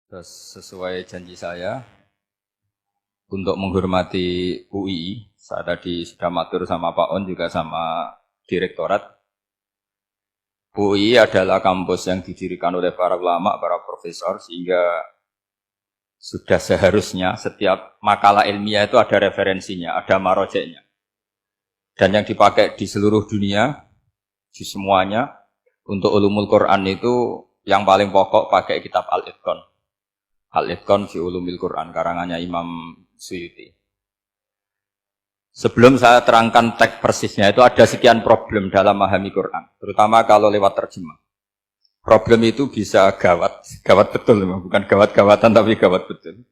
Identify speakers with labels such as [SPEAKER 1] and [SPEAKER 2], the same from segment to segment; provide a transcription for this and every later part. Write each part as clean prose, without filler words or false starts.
[SPEAKER 1] Terus sesuai janji saya untuk menghormati UII, saya tadi sudah matur sama Pak On juga sama Direktorat. UII adalah kampus yang didirikan oleh para ulama, para profesor, sehingga sudah seharusnya setiap makalah ilmiah itu ada referensinya, ada marojeknya. Dan yang dipakai di seluruh dunia, di semuanya, untuk ulumul Quran itu yang paling pokok pakai kitab Al-Itqan. Al-Itqan fi ulumil Quran, karangannya Imam Suyuti. Sebelum saya terangkan teks persisnya, itu ada sekian problem dalam memahami Quran, terutama kalau lewat terjemah. Problem itu bisa gawat betul, bukan gawat-gawatan tapi gawat betul.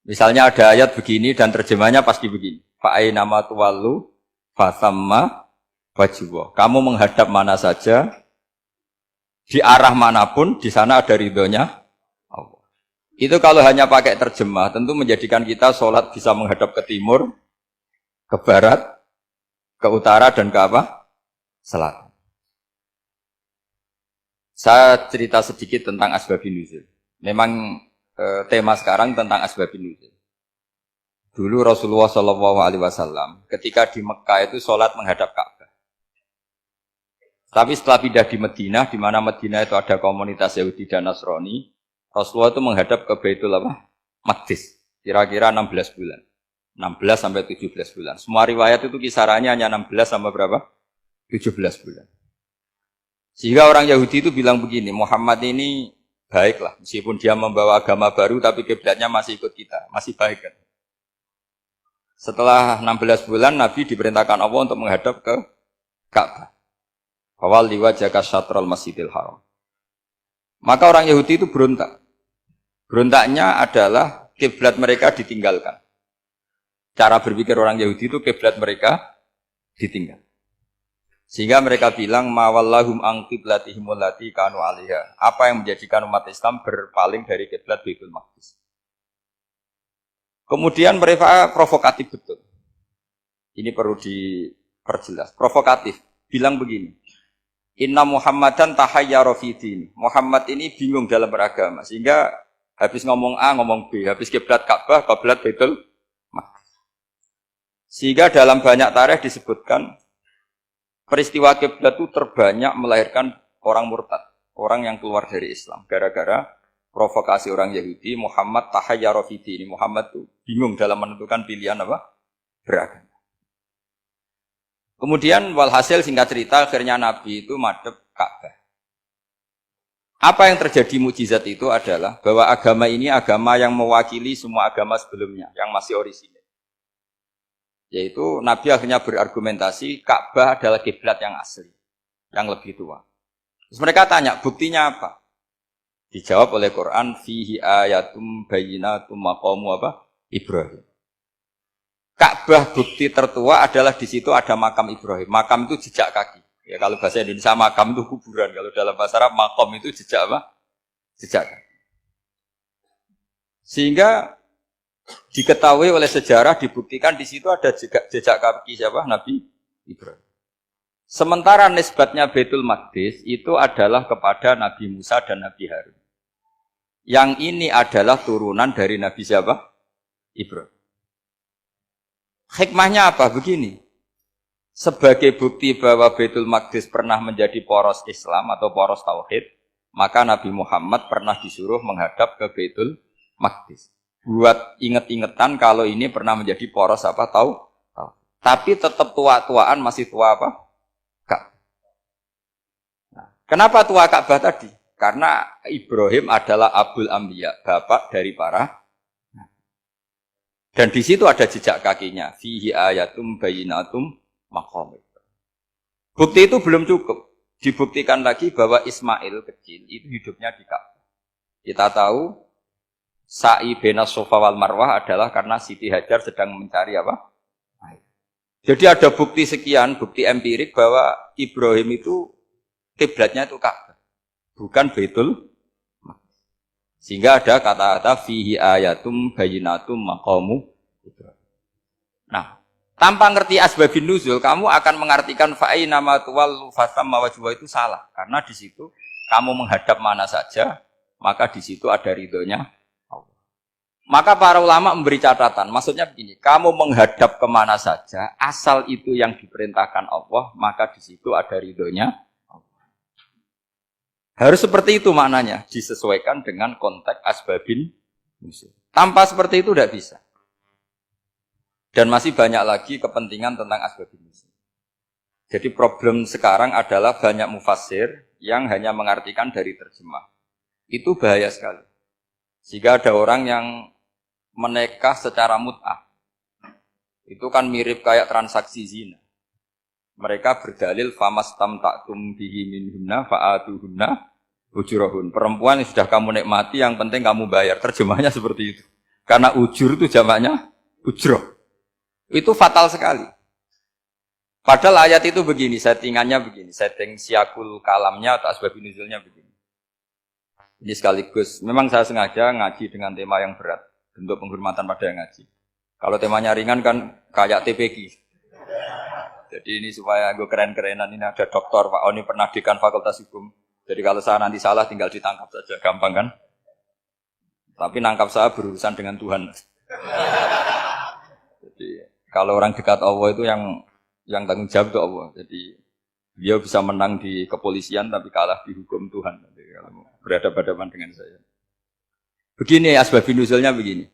[SPEAKER 1] Misalnya ada ayat begini dan terjemahnya pasti begini. Fa'ainama tuwallu fasamma wajhullah. Kamu menghadap mana saja, di arah manapun, di sana ada ridhonya Allah. Itu kalau hanya pakai terjemah, tentu menjadikan kita sholat bisa menghadap ke timur, ke barat, ke utara, dan ke apa? Selatan. Saya cerita sedikit tentang asbabun nuzul. Memang tema sekarang tentang asbabun nuzul. Dulu Rasulullah SAW ketika di Mekah itu sholat menghadap Ka'bah. Tapi setelah pindah di Madinah, di mana Madinah itu ada komunitas Yahudi dan Nasrani, Rasulullah itu menghadap ke Baitul Maqdis, kira-kira 16 bulan. 16 sampai 17 bulan. Semua riwayat itu kisarannya hanya 16 sampai berapa? 17 bulan. Sehingga orang Yahudi itu bilang begini, Muhammad ini baiklah, meskipun dia membawa agama baru, tapi kiblatnya masih ikut kita, masih baik kan. Setelah 16 bulan, Nabi diperintahkan Allah untuk menghadap ke Ka'bah. Awal liwajaka syatrul masjidil haram. Maka orang Yahudi itu berontak. Berontaknya adalah kiblat mereka ditinggalkan. Cara berpikir orang Yahudi itu kiblat mereka ditinggal. Sehingga mereka bilang mawallahum an qiblatihim allati kanu 'alaiha. Apa yang menjadikan umat Islam berpaling dari kiblat Baitul Maqdis. Kemudian mereka provokatif betul. Ini perlu diperjelas. Provokatif. Bilang begini. Inna Muhammadan tahayyara fi dini. Muhammad ini bingung dalam beragama. Sehingga habis ngomong A, ngomong B. Habis kiblat Ka'bah, kiblat Baitul Maqdis. Sehingga dalam banyak tarikh disebutkan peristiwa kiblat itu terbanyak melahirkan orang murtad, orang yang keluar dari Islam. Gara-gara provokasi orang Yahudi, Muhammad tahayyara fi dini. Muhammad itu bingung dalam menentukan pilihan apa? Beragama. Kemudian walhasil singkat cerita, akhirnya Nabi itu madhep Ka'bah. Apa yang terjadi mukjizat itu adalah bahwa agama ini agama yang mewakili semua agama sebelumnya, yang masih orisinil. Yaitu Nabi akhirnya berargumentasi Ka'bah adalah kiblat yang asli, yang lebih tua. Terus mereka tanya, buktinya apa? Dijawab oleh Quran, fihi ayatum bayyinatum maqamu apa? Ibrahim. Ka'bah bukti tertua adalah di situ ada makam Ibrahim. Makam itu jejak kaki. Ya kalau bahasa Indonesia makam itu kuburan. Kalau dalam bahasa Arab makam itu jejak apa? Jejak kaki. Sehingga diketahui oleh sejarah, dibuktikan di situ ada jejak kaki siapa? Nabi Ibrahim. Sementara nisbatnya Baitul Maqdis itu adalah kepada Nabi Musa dan Nabi Harun. Yang ini adalah turunan dari Nabi siapa? Ibrahim. Hikmahnya apa? Begini. Sebagai bukti bahwa Baitul Maqdis pernah menjadi poros Islam atau poros Tauhid, maka Nabi Muhammad pernah disuruh menghadap ke Baitul Maqdis. Buat inget-ingetan kalau ini pernah menjadi poros apa tahu. Tapi tetap tua-tuaan masih tua apa? Ka'bah. Nah, kenapa tua Ka'bah tadi? Karena Ibrahim adalah Abul Anbiya, bapak dari para. Dan di situ ada jejak kakinya. Fihi ayatum bayyinatum maqam. Bukti itu belum cukup. Dibuktikan lagi bahwa Ismail kecil itu hidupnya di Ka'bah. Kita tahu sa'i baina Safa wal Marwah adalah karena Siti Hajar sedang mencari apa? Air. Jadi ada bukti sekian, bukti empirik bahwa Ibrahim itu kiblatnya itu Ka'bah, bukan Baitul Maqdis. Sehingga ada kata-kata fihi ayatum bayyinatum maqamu Ibrahim. Nah, tanpa ngerti asbabun nuzul, kamu akan mengartikan fa'ina ma tuwallu fasamma wajhuhu itu salah. Karena di situ kamu menghadap mana saja, maka di situ ada ridhonya Maka para ulama memberi catatan, maksudnya begini, kamu menghadap kemana saja, asal itu yang diperintahkan Allah, maka di situ ada ridhonya. Harus seperti itu maknanya, disesuaikan dengan konteks asbabin nuzul. Tanpa seperti itu tidak bisa. Dan masih banyak lagi kepentingan tentang asbabin nuzul. Jadi problem sekarang adalah banyak mufassir yang hanya mengartikan dari terjemah. Itu bahaya sekali. Jika ada orang yang menikah secara mut'ah, itu kan mirip kayak transaksi zina. Mereka berdalil famastamta'tum bihi minhunna fa'atuhunna ujurahun. Perempuan yang sudah kamu nikmati, yang penting kamu bayar. Terjemahnya seperti itu. Karena ujur itu jamaknya ujroh. Itu fatal sekali. Padahal ayat itu begini, settingannya begini, setting siakul kalamnya atau asbabun nuzulnya begini. Ini sekaligus, memang saya sengaja ngaji dengan tema yang berat. Bentuk penghormatan pada yang ngaji. Kalau temanya ringan kan kayak TPQ. Jadi ini supaya gue keren-kerenan, ini ada doktor Pak Oni pernah dekan Fakultas Hukum. Jadi kalau saya nanti salah tinggal ditangkap saja, gampang kan? Tapi nangkap saya berurusan dengan Tuhan. Jadi kalau orang dekat Allah itu yang tanggung jawab itu Allah. Jadi dia bisa menang di kepolisian tapi kalah di hukum Tuhan. Jadi kalau berhadapan-hadapan dengan saya. Begini asbabun nuzulnya begini.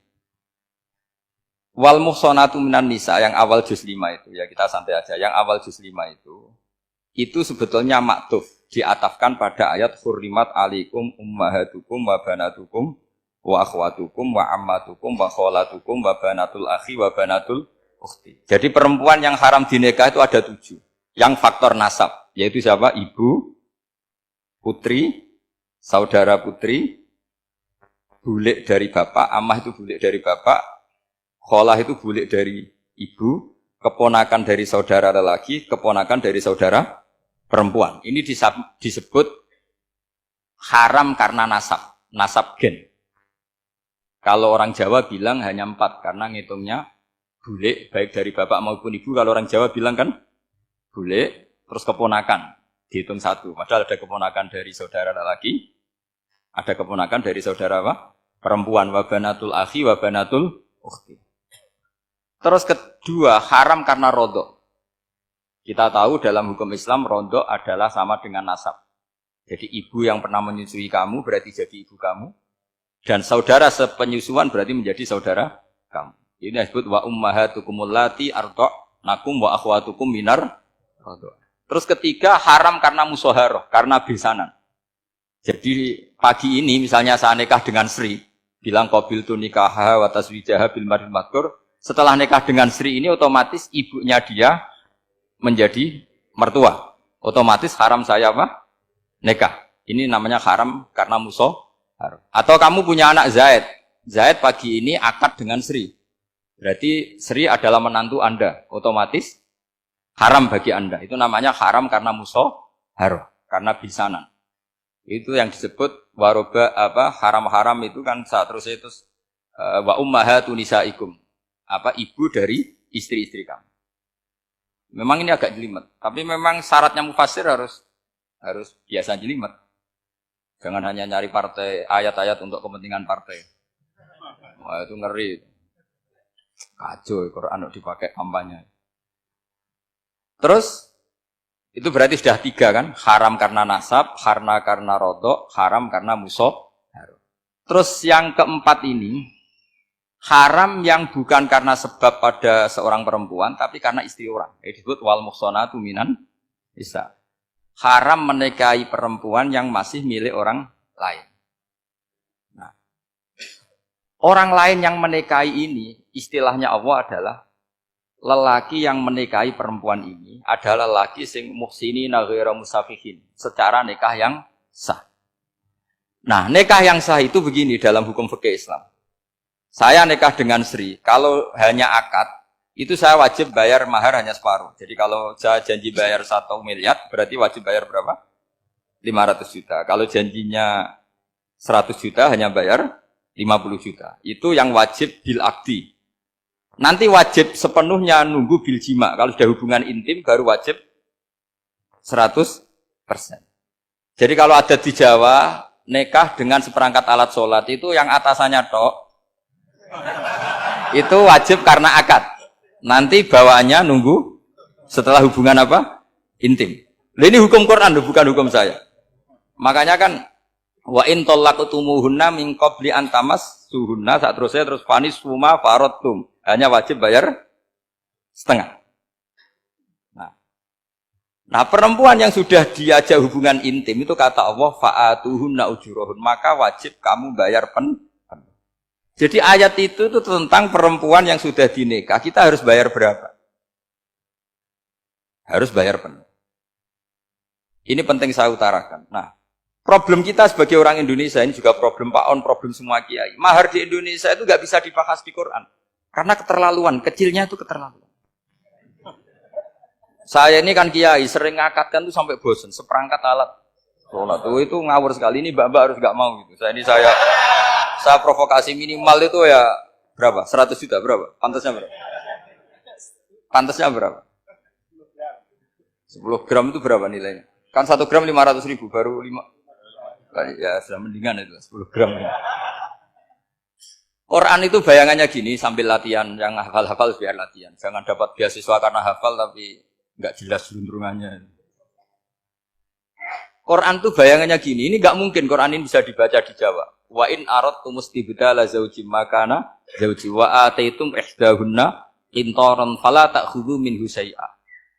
[SPEAKER 1] Wal muhsanatu minan nisa yang awal juz 5 itu, ya kita santai aja. Yang awal juz 5 itu sebetulnya maktuf, diatafkan pada ayat hurrimat alaikum ummahatukum wa banatukum wa akhwatukum wa ammatukum wa kholatukum wa banatul akhi wa banatul ukhti. Jadi perempuan yang haram dinikah itu ada 7. Yang faktor nasab, yaitu siapa? Ibu, putri, saudara putri, bulik dari bapak, amah itu bulik dari bapak, kholah itu bulik dari ibu, keponakan dari saudara lelaki, keponakan dari saudara perempuan. Ini disebut haram karena nasab gen. Kalau orang Jawa bilang hanya 4, karena ngitungnya bulik, baik dari bapak maupun ibu. Kalau orang Jawa bilang kan bulik, terus keponakan, dihitung 1. Padahal ada keponakan dari saudara lelaki, ada keponakan dari saudara apa? Perempuan, wabanatul akhi, wabanatul ukhti. Terus kedua, haram karena rodok. Kita tahu dalam hukum Islam, rodok adalah sama dengan nasab. Jadi ibu yang pernah menyusui kamu berarti jadi ibu kamu. Dan saudara sepenyusuan berarti menjadi saudara kamu. Ini disebut wa ummahatukumul lati arda'nakum wa akhwatukum minar rodok. Terus ketiga, haram karena musoharoh, karena besanan. Jadi pagi ini misalnya saya nikah dengan Sri, bilang qabil tu nikaha wa taswijaha bil mar'il madkur. Setelah nikah dengan Sri ini otomatis ibunya dia menjadi mertua. Otomatis haram saya apa? Nikah. Ini namanya haram karena musoharoh. Atau kamu punya anak Zaid. Zaid pagi ini akad dengan Sri. Berarti Sri adalah menantu Anda. Otomatis haram bagi Anda. Itu namanya haram karena musoharoh, karena bisanan. Itu yang disebut waroba haram-haram itu kan saat terus itu wa ummahatun nisaikum. Ibu dari istri-istri kamu. Memang ini agak jelimet, tapi memang syaratnya mufassir harus biasa jelimet. Jangan hanya nyari partai ayat-ayat untuk kepentingan partai. Wah, itu ngeri. Kacau Quran dipakai kampanye. Terus itu berarti sudah 3 kan? Haram karena nasab, karena rodok, haram karena musoharoh. Terus yang keempat ini, haram yang bukan karena sebab pada seorang perempuan, tapi karena istri orang. Disebut wal muhsanatu minan nisa. Haram menikahi perempuan yang masih milik orang lain. Nah, orang lain yang menikahi ini, istilahnya Allah adalah lelaki yang menikahi perempuan ini adalah lelaki sing muhsinina ghairu musafihin, secara nikah yang sah. Nah, nikah yang sah itu begini dalam hukum fikih Islam. Saya nikah dengan Sri, kalau hanya akad, itu saya wajib bayar mahar hanya separuh. Jadi kalau saya janji bayar 1 miliar, berarti wajib bayar berapa? 500 juta. Kalau janjinya 100 juta, hanya bayar 50 juta. Itu yang wajib bil akdi. Nanti wajib sepenuhnya nunggu bil jima. Kalau sudah hubungan intim, baru wajib 100%. Jadi kalau ada di Jawa, nikah dengan seperangkat alat sholat, itu yang atasannya tok, Itu wajib karena akad. Nanti bawaannya nunggu setelah hubungan apa? Intim. Ini hukum Quran, bukan hukum saya. Makanya kan wa in talaqtumuhunna min qabli an tamassuhunna, saat terus fanis suma faradtum. Hanya wajib bayar setengah. Nah, perempuan yang sudah diajak hubungan intim itu kata Allah fa'atuhunna ujurahun, maka wajib kamu bayar penuh. Jadi ayat itu tentang perempuan yang sudah dinikah, kita harus bayar berapa? Harus bayar penuh. Ini penting saya utarakan. Nah, problem kita sebagai orang Indonesia, ini juga problem Pak On, problem semua kiai. Mahar di Indonesia itu nggak bisa dibahas di Quran. Karena keterlaluan, kecilnya itu keterlaluan. Saya ini kan kiai, sering ngakatkan tuh sampai bosen, seperangkat alat sholat. Itu ngawur sekali, ini mbak-mbak harus nggak mau gitu. Saya provokasi minimal itu ya berapa? 100 juta, berapa? Pantasnya berapa? Pantasnya berapa? 10 gram itu berapa nilainya? Kan 1 gram 500.000, baru 5. Ya sudah mendingan itu, 10 gram. Quran itu bayangannya gini, sambil latihan, yang hafal-hafal biar latihan. Jangan dapat beasiswa karena hafal tapi nggak jelas lunturungannya. Quran tuh bayangannya gini, ini nggak mungkin Quran ini bisa dibaca di Jawa. Wa in aradtum istibdala zawjin makana zawji wa ataitum ihdahunna qintaran fala ta'khudhu minhu syai'a.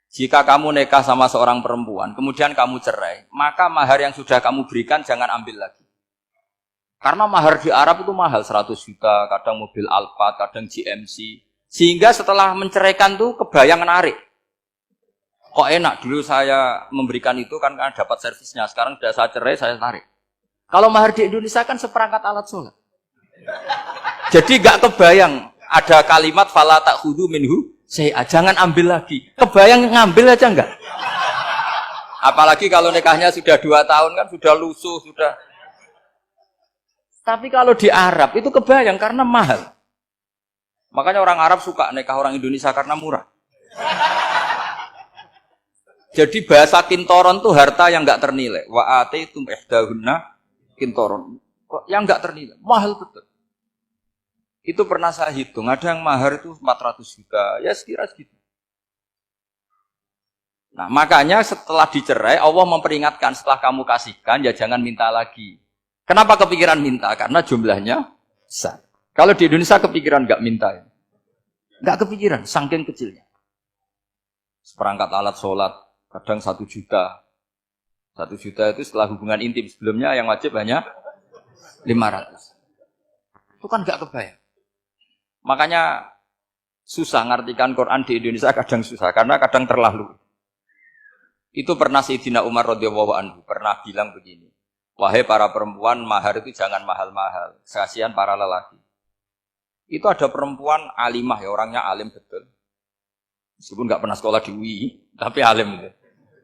[SPEAKER 1] Jika kamu nikah sama seorang perempuan, kemudian kamu cerai, maka mahar yang sudah kamu berikan jangan ambil lagi. Karena mahar di Arab itu mahal, 100 juta, kadang mobil Alphard, kadang GMC. Sehingga setelah menceraikan tuh kebayang menarik. Kok enak, dulu saya memberikan itu kan karena dapat servisnya, sekarang sudah saya cerai, saya tarik. Kalau mahar di Indonesia kan seperangkat alat sholat. Jadi gak kebayang ada kalimat fala ta'khudhu minhu syai'a, jangan ambil lagi. Kebayang ngambil aja enggak? Apalagi kalau nikahnya sudah 2 tahun kan sudah lusuh, sudah. Tapi kalau di Arab itu kebayang karena mahal. Makanya orang Arab suka nikah orang Indonesia karena murah. Jadi bahasa kintoron tuh harta yang enggak ternilai. Wa ataitum ihdahunna kintoron. Yang enggak ternilai, mahal betul. Itu pernah saya hitung, ada yang mahar itu 400 juta, ya sekira segitu. Nah, makanya setelah dicerai, Allah memperingatkan, setelah kamu kasihkan, ya jangan minta lagi. Kenapa kepikiran minta? Karena jumlahnya besar. Kalau di Indonesia kepikiran enggak minta. Ya? Enggak kepikiran, saking kecilnya. Seperangkat alat sholat, kadang 1 juta. 1 juta itu setelah hubungan intim, sebelumnya yang wajib hanya 500. Itu kan enggak kebayang. Makanya susah ngartikan Quran di Indonesia, kadang susah karena kadang terlalu. Itu pernah Sayyidina Umar radhiyallahu anhu pernah bilang begini, wahai para perempuan, mahar itu jangan mahal-mahal, kasihan para lelaki. Itu ada perempuan alimah ya, orangnya alim betul. Meskipun nggak pernah sekolah di UI, tapi alim itu.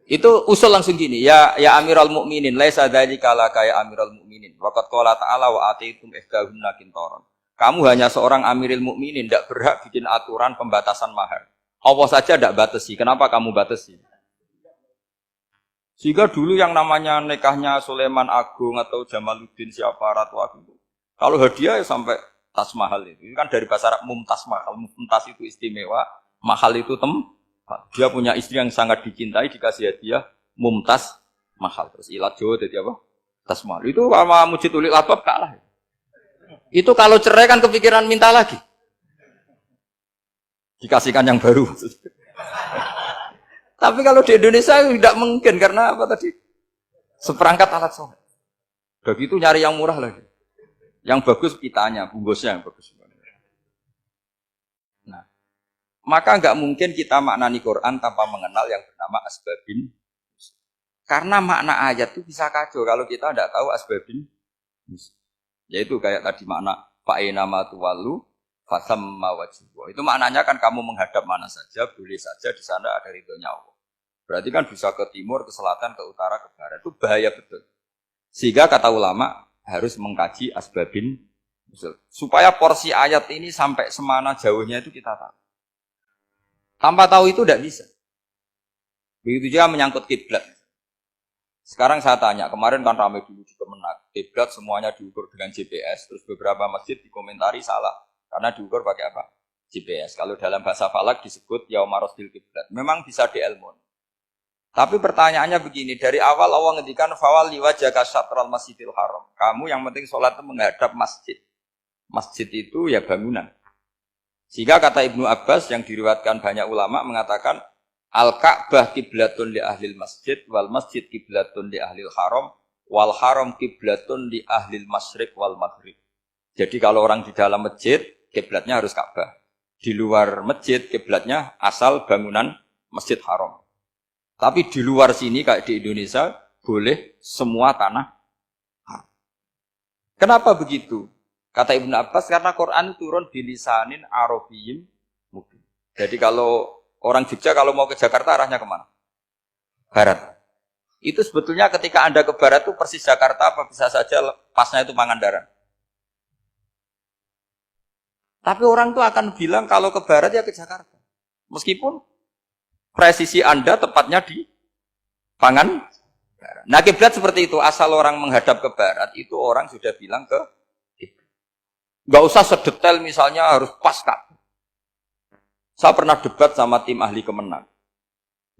[SPEAKER 1] Itu usul langsung gini, ya Amirul Mukminin, laisa dzalika laka ya Amirul Mukminin. Waqad qala ta'ala wa ataitum ihdahunna qintaran. Kamu hanya seorang Amirul Mukminin, tidak berhak bikin aturan pembatasan mahar. Allah saja tidak batasi, kenapa kamu batasi? Sehingga dulu yang namanya nikahnya Sulaiman Agung atau Jamaluddin siapa Ratu Agung, kalau hadiah ya sampai tas mahal itu. Ini kan dari bahasa Arab mumtaz mahal. Mumtaz itu istimewa, mahal itu dia punya istri yang sangat dicintai, dikasih hadiah mumtaz mahal. Terus ilat Jawa jadi apa? Tas mahal. Itu sama Mujid Ulil Albab kalah. Itu kalau cerai kan kepikiran minta lagi. Dikasihkan yang baru. Tapi kalau di Indonesia tidak mungkin karena apa tadi? Seperangkat alat sholat. Begitu nyari yang murah lagi. Yang bagus kitanya, bungkusnya yang bagus. Nah, maka nggak mungkin kita maknani Quran tanpa mengenal yang bernama asbabin. Karena makna ayat itu bisa kacau kalau kita tidak tahu asbabin. Yaitu kayak tadi makna fa'ina ma tuwallu fasamma wajhu. Itu maknanya kan kamu menghadap mana saja, boleh saja di sana ada ridhonya Allah. Berarti kan bisa ke timur, ke selatan, ke utara, ke barat. Itu bahaya betul. Sehingga kata ulama harus mengkaji asbabin supaya porsi ayat ini sampai semana jauhnya itu kita tahu. Tanpa tahu itu tidak bisa. Begitu juga menyangkut kiblat. Sekarang saya tanya, kemarin kan ramai dulu di Kemenak, kiblat semuanya diukur dengan GPS, terus beberapa masjid dikomentari salah, Karena diukur pakai apa? GPS. Kalau dalam bahasa falak disebut yauma rasdil kiblat. Memang bisa diilmun. Tapi pertanyaannya begini, dari awal Allah ngendikan fawal liwajhaka syatral masjidil haram. Kamu yang penting sholat itu menghadap masjid. Masjid itu ya bangunan. Sehingga kata Ibnu Abbas yang diriwayatkan banyak ulama mengatakan al-Ka'bah kiblatun li ahlil masjid wal masjid kiblatun li ahlil haram wal haram kiblatun li ahlil masyriq wal maghrib. Jadi kalau orang di dalam masjid kiblatnya harus Ka'bah. Di luar masjid kiblatnya asal bangunan Masjid Haram. Tapi di luar sini kayak di Indonesia boleh semua tanah. Kenapa begitu? Kata Ibnu Abbas karena Quran turun bilisanin arabiyyin mubin. Jadi kalau orang Jogja kalau mau ke Jakarta arahnya kemana? Barat. Itu sebetulnya ketika Anda ke barat itu persis Jakarta apa bisa saja pasnya itu Pangandaran. Tapi orang itu akan bilang kalau ke barat ya ke Jakarta. Meskipun presisi Anda tepatnya di Pangandaran. Nah kiblat seperti itu, asal orang menghadap ke barat, itu orang sudah bilang ke kiblat. Gak usah sedetail misalnya harus pas Ka'bah. Saya pernah debat sama tim ahli Kemenang.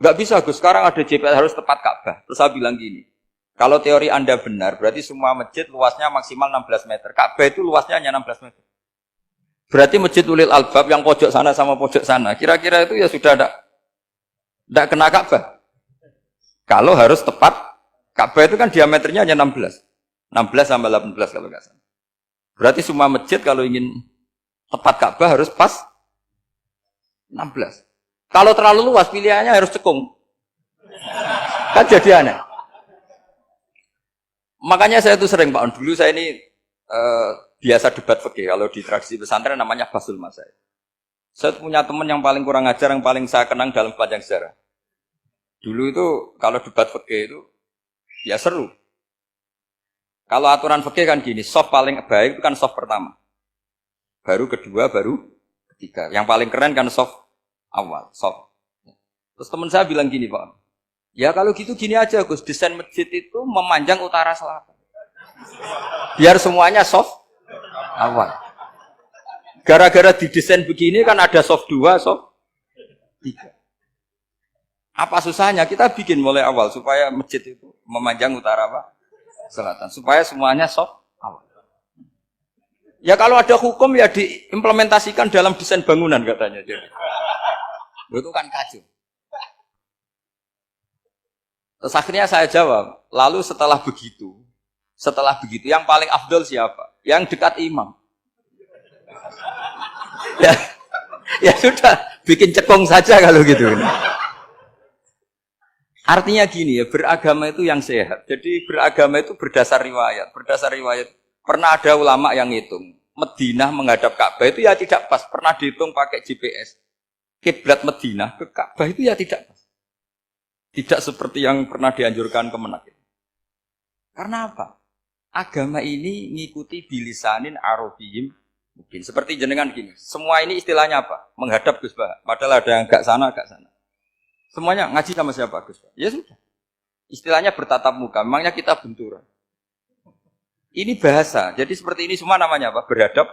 [SPEAKER 1] Gak bisa Gus, sekarang ada GPS harus tepat Ka'bah. Terus saya bilang gini, kalau teori Anda benar, berarti semua masjid luasnya maksimal 16 meter. Ka'bah itu luasnya hanya 16 meter. Berarti masjid Ulil Albab yang pojok sana sama pojok sana, kira-kira itu ya sudah tidak kena Ka'bah. Kalau harus tepat, Ka'bah itu kan diameternya hanya 16. 16 sampai 18 kalau nggak salah. Berarti semua masjid kalau ingin tepat Ka'bah harus pas 16. Kalau terlalu luas pilihannya harus cekung. Kan jadi aneh. Makanya saya itu sering Pak On, dulu saya ini biasa debat fikih. Kalau di tradisi pesantren namanya Basul Masail. Saya punya teman yang paling kurang ajar, yang paling saya kenang dalam panjang sejarah. Dulu itu kalau debat fikih itu ya seru. Kalau aturan fikih kan gini, soft paling baik itu kan soft pertama. Baru kedua, baru ketiga. Yang paling keren kan soft awal, soft. Terus teman saya bilang gini Pak, ya kalau gitu gini aja Gus, desain masjid itu memanjang utara selatan. Biar semuanya soft awal. Gara-gara didesain begini kan ada soft 2, soft 3. Apa susahnya? Kita bikin mulai awal supaya masjid itu memanjang utara apa? Selatan. Supaya semuanya soft awal. Ya kalau ada hukum ya diimplementasikan dalam desain bangunan katanya. Jadi. Itu kan kacau. Terus akhirnya saya jawab, lalu setelah begitu yang paling afdol siapa? Yang dekat imam. Ya sudah, bikin cekung saja kalau gitu. Artinya gini ya, beragama itu yang sehat. Jadi beragama itu berdasar riwayat. Berdasar riwayat, pernah ada ulama yang ngitung. Madinah menghadap Ka'bah itu ya tidak pas. Pernah dihitung pakai GPS. Kiblat Madinah ke Ka'bah itu ya tidak pas. Tidak seperti yang pernah dianjurkan Kemenak. Karena apa? Agama ini ngikuti bilisanin arabiyyin mungkin. Seperti jenengan gini. Semua ini istilahnya apa? Menghadap Gus Bah. Padahal ada yang agak sana, agak sana. Semuanya ngaji sama siapa Gus Bah? Ya sudah. Istilahnya bertatap muka. Memangnya kita benturan. Ini bahasa. Jadi seperti ini semua namanya apa? Berhadap.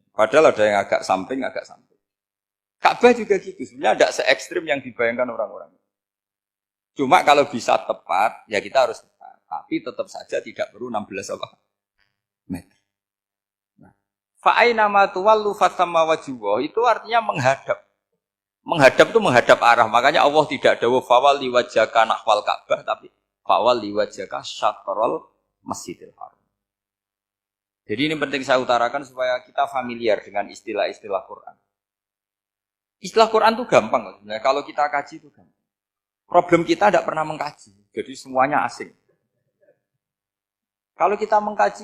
[SPEAKER 1] Padahal ada yang agak samping, agak samping. Ka'bah juga gitu. Sebenarnya tidak se-ekstrim yang dibayangkan orang-orang. Cuma kalau bisa tepat, ya kita harus tepat. Tapi tetap saja tidak perlu 16 meter. Nah, fa'aina ma tuwallu fathamma wajhuhu itu artinya menghadap. Menghadap itu menghadap arah. Makanya Allah tidak dawuh fawal liwajhaka nahwal Ka'bah, tapi fawal liwajhaka syatrul Masjidil Haram. Jadi ini penting saya utarakan supaya kita familiar dengan istilah-istilah Quran. Istilah Quran itu gampang. Nah, kalau kita kaji itu gampang. Problem kita tidak pernah mengkaji. Jadi semuanya asing. Kalau kita mengkaji